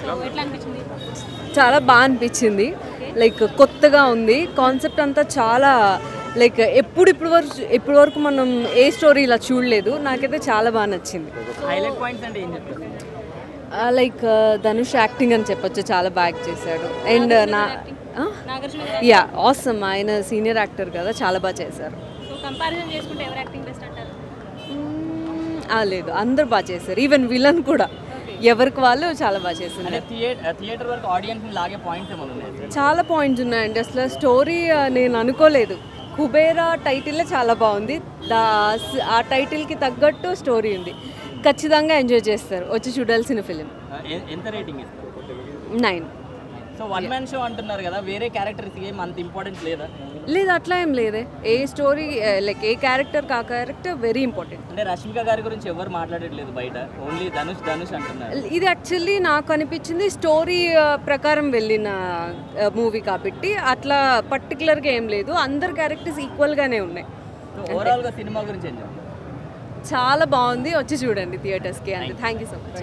So ఎట్లా అనిపించింది? చాలా బాగా అనిపించింది. లైక్ కొత్తగా ఉంది కాన్సెప్ట్ అంతా. చాలా లైక్ ఇప్పుడు వరకు మనం ఏ స్టోరీ ఇలా చూడలేదు. నాకైతే చాలా బాగా నచ్చింది. హైలైట్ పాయింట్స్ అంటే ఏం చెప్తారు? లైక్ ధనుష్ యాక్టింగ్ అని చెప్పొచ్చు, చాలా బాగా చేశాడు. అండ్ నాగార్జున యా ఆసమ్, ఆయన సీనియర్ యాక్టర్ కదా, చాలా బాగా చేశారు. సో కంపారిజన్ చేసుకుంటే ఎవరు యాక్టింగ్ బెస్ట్ అంటారు? లేదు, అందరు బాగా చేశారు. ఈవెన్ విలన్ కూడా ఎవరికి వాళ్ళు చాలా బాగా చేశారు. అంటే థియేటర్ వరకు ఆడియన్స్ ని లాగే పాయింట్స్ ఏమైనా ఉన్నాయి? చాలా పాయింట్స్ ఉన్నాయండి. అసలు స్టోరీ నేను అనుకోలేదు. కుబేరా టైటిల్ చాలా బాగుంది. ఆ టైటిల్కి తగ్గట్టు స్టోరీ ఉంది. ఖచ్చితంగా ఎంజాయ్ చేస్తారు, వచ్చి చూడాల్సిన ఫిలిం. ఎంత రేటింగ్ ఇస్తారు? 9. సో వన్ మ్యాన్ షో అంటున్నారు కదా, వేరే క్యారెక్టర్స్ ఏం అంత ఇంపార్టెన్స్ లేదా? లేదు, అట్లా ఏం లేదే. ఏ స్టోరీ లైక్ ఏ క్యారెక్టర్ ఆ క్యారెక్టర్ వెరీ ఇంపార్టెంట్. అంటే రష్మిక గారి గురించి ఎవరు మాట్లాడట్లేదు బయట, ఓన్లీ ధనుష్ అంటున్నారు. ఇది యాక్చువల్లీ నాకు అనిపించింది స్టోరీ ప్రకారం వెళ్ళిన మూవీ కాబట్టి అట్లా పర్టికులర్గా ఏం లేదు. అందరు క్యారెక్టర్స్ ఈక్వల్గానే ఉన్నాయి. ఓవరాల్గా సినిమా గురించి ఏం చెప్తారు? చాలా బాగుంది, వచ్చి చూడండి థియేటర్స్కి. అంతే. Thank you so much.